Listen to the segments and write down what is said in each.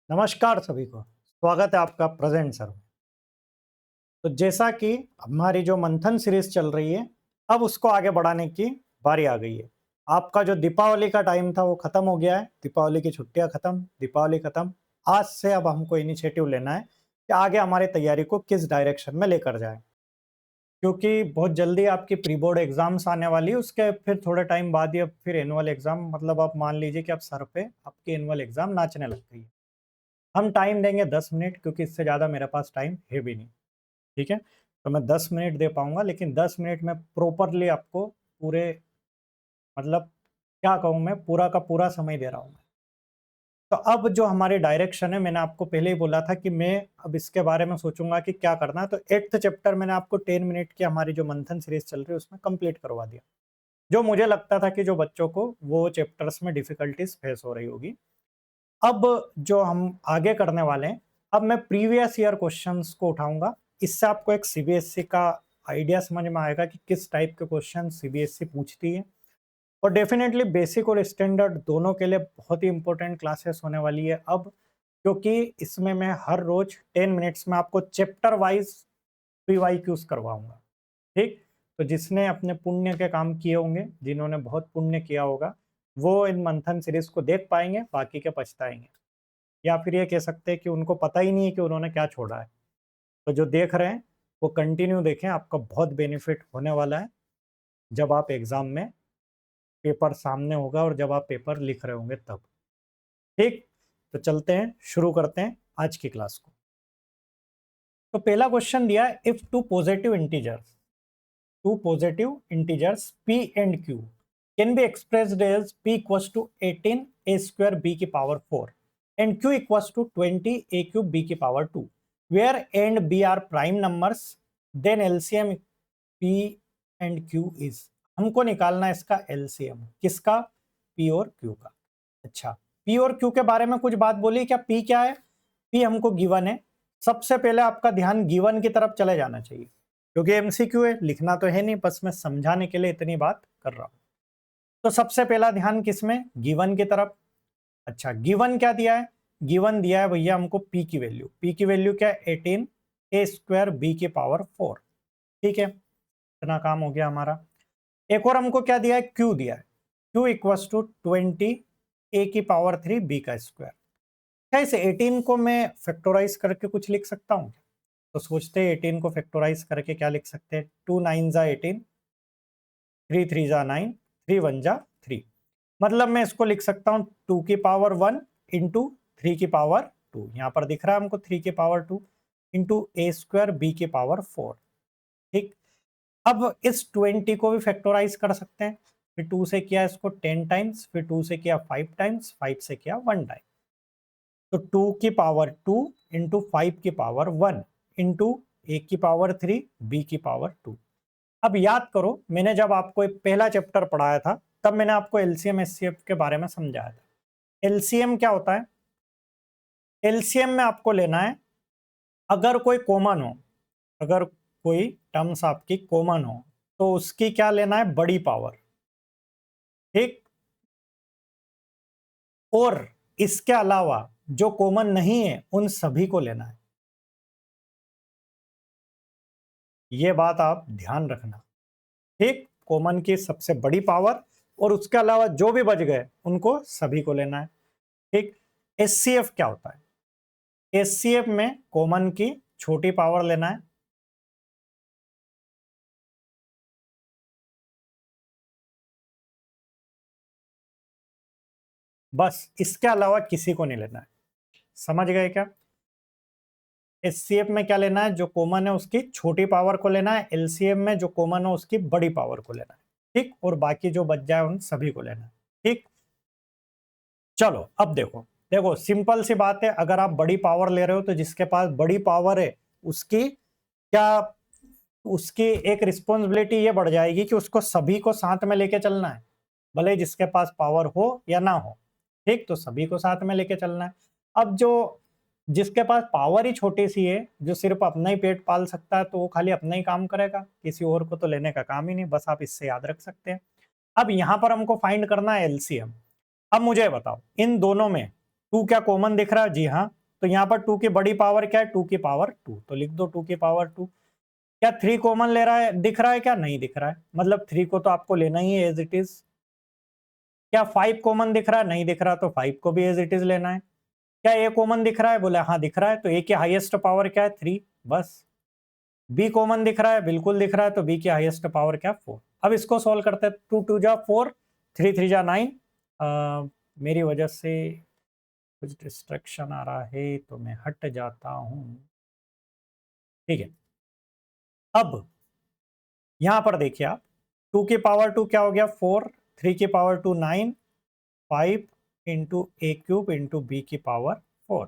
नमस्कार सभी को, स्वागत है आपका प्रेजेंट सर में। तो जैसा कि हमारी जो मंथन सीरीज चल रही है, अब उसको आगे बढ़ाने की बारी आ गई है। आपका जो दीपावली का टाइम था वो खत्म हो गया है, दीपावली की छुट्टियां खत्म, दीपावली खत्म। आज से अब हमको इनिशिएटिव लेना है कि आगे हमारी तैयारी को किस डायरेक्शन में लेकर जाए, क्योंकि बहुत जल्दी आपकी प्री बोर्ड एग्जाम्स आने वाली है। उसके फिर थोड़े टाइम बाद ही अब फिर एनुअल एग्जाम, मतलब आप मान लीजिए कि अब सर पे आपकी एनुअल एग्जाम नाचने लग गई है। हम टाइम देंगे 10 मिनट, क्योंकि इससे ज़्यादा मेरे पास टाइम है भी नहीं। ठीक है? तो मैं 10 मिनट दे पाऊँगा, लेकिन 10 मिनट में प्रॉपरली आपको पूरे, मतलब क्या कहूँ, मैं पूरा का पूरा समय दे रहा हूँ मैं। तो अब जो हमारी डायरेक्शन है, मैंने आपको पहले ही बोला था कि मैं अब इसके बारे में सोचूँगा कि क्या करना है। तो 8th चैप्टर मैंने आपको 10 मिनट की हमारी जो मंथन सीरीज़ चल रही है उसमें कंप्लीट करवा दिया। जो मुझे लगता था कि जो बच्चों को वो चैप्टर्स में डिफ़िकल्टीज़ फेस हो रही होगी। अब जो हम आगे करने वाले हैं, अब मैं प्रीवियस ईयर क्वेश्चंस को उठाऊँगा। इससे आपको एक सीबीएसई का आइडिया समझ में आएगा कि किस टाइप के क्वेश्चन सीबीएसई पूछती है। और डेफिनेटली बेसिक और स्टैंडर्ड दोनों के लिए बहुत ही इंपॉर्टेंट क्लासेस होने वाली है अब, क्योंकि इसमें मैं हर रोज 10 मिनट्स में आपको चैप्टर वाइज पीवाईक्यूज करवाऊंगा। ठीक? तो जिसने अपने पुण्य के काम किए होंगे, जिन्होंने बहुत पुण्य किया होगा, वो इन मंथन सीरीज को देख पाएंगे, बाकी के पछताएंगे। या फिर ये कह सकते हैं कि उनको पता ही नहीं है कि उन्होंने क्या छोड़ा है। तो जो देख रहे हैं वो कंटिन्यू देखें, आपका बहुत बेनिफिट होने वाला है जब आप एग्जाम में पेपर सामने होगा और जब आप पेपर लिख रहे होंगे तब। ठीक? तो चलते हैं, शुरू करते हैं आज की क्लास को। तो पहला क्वेश्चन दिया है, if two positive integers p and q can be expressed as p equals to 18 a square b की power 4 and q equals to 20 a cube b की power 2, where a and b are prime numbers, then LCM p and q is। हमको निकालना है इसका LCM, किसका? p और q का। अच्छा, p और q के बारे में कुछ बात बोली क्या? p क्या है? p हमको गिवन है। सबसे पहले आपका ध्यान गिवन की तरफ चले जाना चाहिए, क्योंकि एमसीक्यू है, लिखना तो है नहीं, बस मैं समझाने के लिए इतनी बात कर रहा हूं। तो सबसे पहला ध्यान किसमें? गिवन की तरफ। अच्छा, गिवन क्या दिया है? गिवन दिया है भैया हमको p की वैल्यू। p की वैल्यू क्या है? 18 a स्क्वायर b की पावर 4। ठीक है, इतना काम हो गया हमारा। एक और हमको क्या दिया है? q दिया है। q इक्वल टू 20 a की पावर 3 b का स्क्वायर। क्या इस 18 को मैं फैक्टराइज करके कुछ लिख सकता हूँ? तो सोचते हैं 18 को फैक्टराइज करके क्या लिख सकते हैं? 2 9 जा 18, 3 3 जा 9, 3 1 जा 3। मतलब मैं इसको लिख सकता हूँ 2 की पावर 1 इंटू 3 की पावर 2। यहाँ पर दिख रहा है हमको 3 की पावर 2 इंटू ए स्क्वायर बी की पावर 4। ठीक? अब इस 20 को भी फैक्टराइज कर सकते हैं। फिर 2 से किया इसको 10 टाइम्स, फिर 2 से किया 5 टाइम्स, 5 से किया 1 टाइम। तो 2 की पावर 2 इंटू 5 की पावर 1 इंटू ए की पावर 3 बी की पावर 2। अब याद करो, मैंने जब आपको एक पहला चैप्टर पढ़ाया था तब मैंने आपको एलसीएम एचसीएफ के बारे में समझाया था। एलसीएम क्या होता है? एलसीएम में आपको लेना है, अगर कोई कॉमन हो, अगर कोई टर्म्स आपकी कॉमन हो तो उसकी क्या लेना है? बड़ी पावर। ठीक? और इसके अलावा जो कॉमन नहीं है उन सभी को लेना है। ये बात आप ध्यान रखना। ठीक? कॉमन की सबसे बड़ी पावर और उसके अलावा जो भी बच गए उनको सभी को लेना है। ठीक? एचसीएफ क्या होता है? एचसीएफ में कॉमन की छोटी पावर लेना है, बस इसके अलावा किसी को नहीं लेना है। समझ गए क्या? एचसीएफ में क्या लेना है? जो कॉमन है उसकी छोटी पावर को लेना है। एलसीएम में जो कॉमन है उसकी बड़ी पावर को लेना है। ठीक? और बाकी जो बच जाए उन सभी को लेना है। ठीक? चलो अब देखो, देखो सिंपल सी बात है, अगर आप बड़ी पावर ले रहे हो तो जिसके पास बड़ी पावर है उसकी क्या, उसकी एक रिस्पॉन्सिबिलिटी ये बढ़ जाएगी कि उसको सभी को साथ में लेके चलना है, भले जिसके पास पावर हो या ना हो। ठीक? तो सभी को साथ में लेके चलना है। अब जो जिसके पास पावर ही छोटी सी है, जो सिर्फ अपना ही पेट पाल सकता है, तो वो खाली अपना ही काम करेगा, किसी और को तो लेने का काम ही नहीं। बस आप इससे याद रख सकते हैं। अब यहां पर हमको फाइंड करना है एलसीएम। अब मुझे बताओ इन दोनों में 2 क्या कॉमन दिख रहा है? जी हाँ। तो यहाँ पर 2 की बड़ी पावर क्या है? 2 की पावर 2, तो लिख दो 2 की पावर 2। क्या 3 कॉमन ले रहा है, दिख रहा है क्या? नहीं दिख रहा है, मतलब 3 को तो आपको लेना ही है एज इट इज। क्या 5 कॉमन दिख रहा है? नहीं दिख रहा, तो 5 को भी एज इट इज लेना है। क्या ए कॉमन दिख रहा है? बोले हाँ दिख रहा है, तो ए की हाईएस्ट पावर क्या है? 3, बस। बी कॉमन दिख रहा है? बिल्कुल दिख रहा है, तो बी की हाईएस्ट पावर क्या? 4। अब इसको सॉल्व करते हैं। 2 2 जा 4, 3 3 जा 9। मेरी वजह से कुछ डिस्ट्रैक्शन आ रहा है तो मैं हट जाता हूं। ठीक है, अब यहां पर देखिए आप, 2 की पावर 2 क्या हो गया? 4, 3 की पावर 2 9, 5 इंटू ए क्यूब इंटू बी की पावर 4।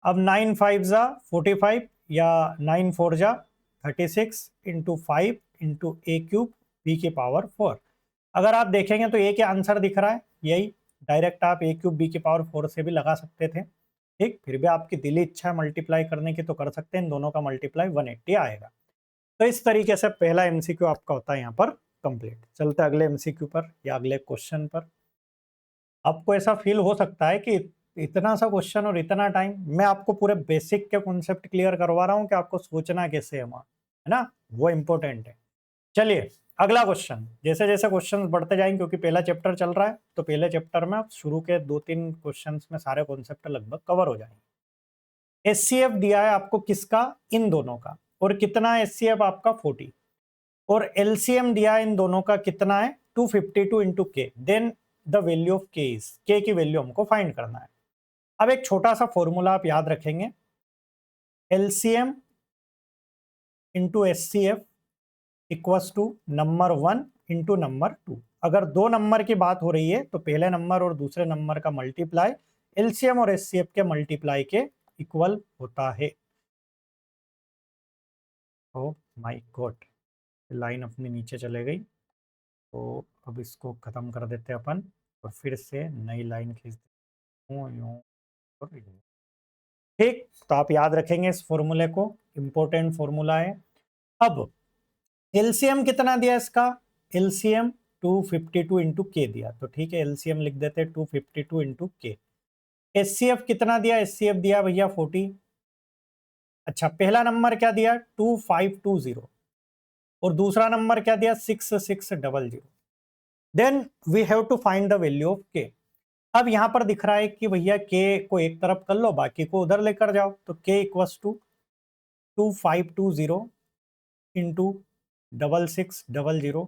अब 9 5 जा 45 या 9 4 जा 36 इंटू 5 इंटू ए क्यूब बी की पावर 4। अगर आप देखेंगे तो ए के आंसर दिख रहा है यही, डायरेक्ट आप ए क्यूब बी की पावर 4 से भी लगा सकते थे। ठीक, फिर भी आपकी दिली इच्छा है मल्टीप्लाई करने की तो कर सकते हैं, इन दोनों का मल्टीप्लाई 180 आएगा। तो इस तरीके से पहला एमसीक्यू आपका होता है यहाँ पर कंप्लीट। चलते अगले एमसीक्यू पर या अगले क्वेश्चन पर। आपको ऐसा फील हो सकता है कि इतना सा क्वेश्चन और इतना टाइम, मैं आपको पूरे बेसिक के कॉन्सेप्ट क्लियर करवा रहा हूँ कि आपको सोचना कैसे है वहाँ, है ना, वो इंपॉर्टेंट है। चलिए अगला क्वेश्चन, जैसे जैसे क्वेश्चन बढ़ते जाएंगे क्योंकि पहला चैप्टर चल रहा है, तो पहले चैप्टर में आप शुरू के 2-3 क्वेश्चन में सारे कॉन्सेप्ट लगभग कवर हो जाएंगे। एचसीएफ दिया है आपको किसका? इन दोनों का। और कितना एचसीएफ आपका? 40। और एलसीएम दिया है इन दोनों का, कितना है? 252 इंटू के। देन द वैल्यू ऑफ के इज, के की वैल्यू हमको फाइंड करना है। अब एक छोटा सा फॉर्मूला आप याद रखेंगे, LCM into HCF equals to number 1 into number 2। अगर दो नंबर की बात हो रही है तो पहले नंबर और दूसरे नंबर का मल्टीप्लाई एलसीएम और एचसीएफ के मल्टीप्लाई के इक्वल होता है। ओ माय गॉड, लाइन अपनी नीचे चले गई, तो अब इसको खत्म कर देते हैं अपन और फिर से नई लाइन खींच यूं यूं और यूं। ठीक, तो आप याद रखेंगे इस फॉर्मूले को, इंपॉर्टेंट फॉर्मूला है। अब एलसीएम कितना दिया इसका? एलसीएम 252 इंटू के दिया, तो ठीक है एलसीएम लिख देते हैं 252 इंटू के। एचसीएफ कितना दिया? एचसीएफ दिया भैया 40। अच्छा, पहला नंबर क्या दिया? 2520 और दूसरा नंबर क्या दिया? 6600। Then we have to find the value of k. अब यहां पर दिख रहा है कि भैया के को एक तरफ कर लो, बाकी को उधर लेकर जाओ, तो k equals to 2520 into 6600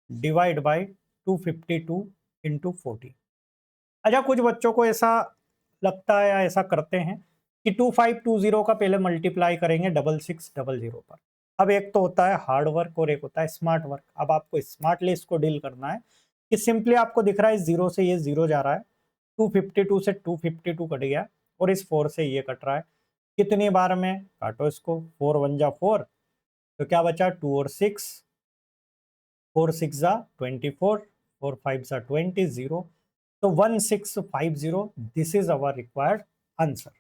divide by 252 into 40। अच्छा, कुछ बच्चों को ऐसा लगता है या ऐसा करते हैं कि 2520 का पहले मल्टीप्लाई करेंगे 6600 पर। अब एक तो होता है हार्ड वर्क और एक होता है स्मार्ट वर्क। अब आपको स्मार्टली इसको डील करना है कि सिंपली आपको दिख रहा है जीरो से ये जीरो जा रहा है, 252 से 252 कट गया और इस 4 से ये कट रहा है। कितनी बार में काटो इसको, 4 1 जा 4, तो क्या बचा? 2 और 6, 4 6 जा 24, 4 5 जा 20, 0, तो 1650, this is our required answer.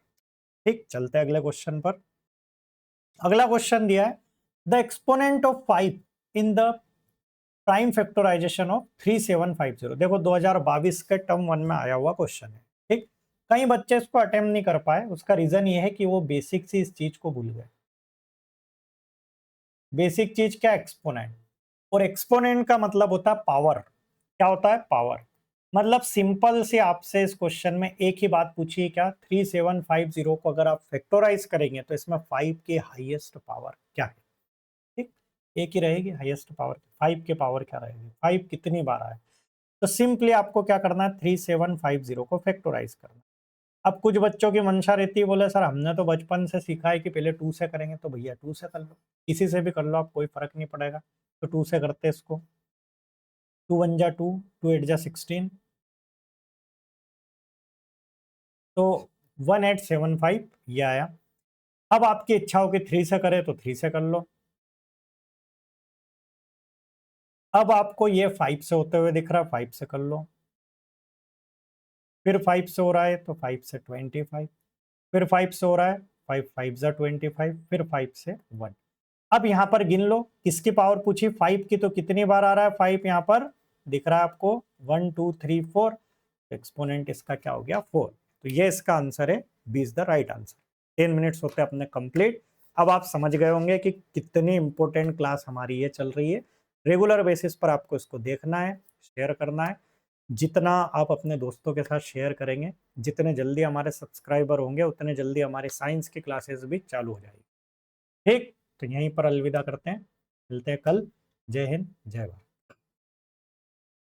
ठीक, चलते हैं अगले क्वेश्चन पर। अगला क्वेश्चन दिया है the exponent of 5 in the prime factorization of 3750। देखो 2022 के टर्म 1 में आया हुआ क्वेश्चन है। ठीक, कई बच्चे इसको अटेम्प्ट नहीं कर पाए, उसका रीजन ये है कि वो बेसिक सी इस चीज को भूल गए। बेसिक चीज क्या? एक्सपोनेंट। और एक्सपोनेंट का मतलब होता है पावर। क्या होता है? पावर। मतलब सिंपल से आपसे इस क्वेश्चन में एक ही बात पूछी है, क्या 3750 को अगर आप फैक्टराइज करेंगे तो इसमें 5 की हाईएस्ट पावर क्या है? ठीक, एक ही रहेगी हाईएस्ट पावर, 5 के पावर क्या रहेगी, 5 कितनी बार आए। तो सिंपली आपको क्या करना है? 3750 को फैक्टराइज करना। अब कुछ बच्चों की मंशा रहती है, बोले सर हमने तो बचपन से सीखा है कि पहले 2 से करेंगे, तो भैया 2 से कर लो, किसी से भी कर लो आप, कोई फर्क नहीं पड़ेगा। तो 2 से करते इसको, 2 1 जा 2, 2 8 जा 16, तो 1875 ये आया। अब आपकी इच्छा हो कि 3 से करे तो 3 से कर लो। अब आपको ये 5 से होते हुए दिख रहा है, 5 से कर लो। फिर 5 से हो रहा है तो 5 से 25, फिर 5 से हो रहा है, 5 5 जा 25, फिर 5 से 1। अब यहाँ पर गिन लो किसकी पावर पूछी? 5 की, तो कितनी बार आ रहा है 5 यहाँ पर दिख रहा है आपको? 1 2 3 4, एक्सपोनेंट इसका क्या हो गया? 4। तो ये इसका आंसर है, B is the right answer. 10 minutes होते हैं अपने कंप्लीट। अब आप समझ गए होंगे कि कितनी इंपॉर्टेंट क्लास हमारी ये चल रही है। रेगुलर बेसिस पर आपको इसको देखना है, शेयर करना है। जितना आप अपने दोस्तों के साथ शेयर करेंगे, जितने जल्दी हमारे सब्सक्राइबर होंगे, उतने जल्दी हमारी साइंस की क्लासेस भी चालू हो जाएगी। ठीक, तो यहीं पर अलविदा करते हैं, मिलते हैं कल। जय हिंद, जय भारत।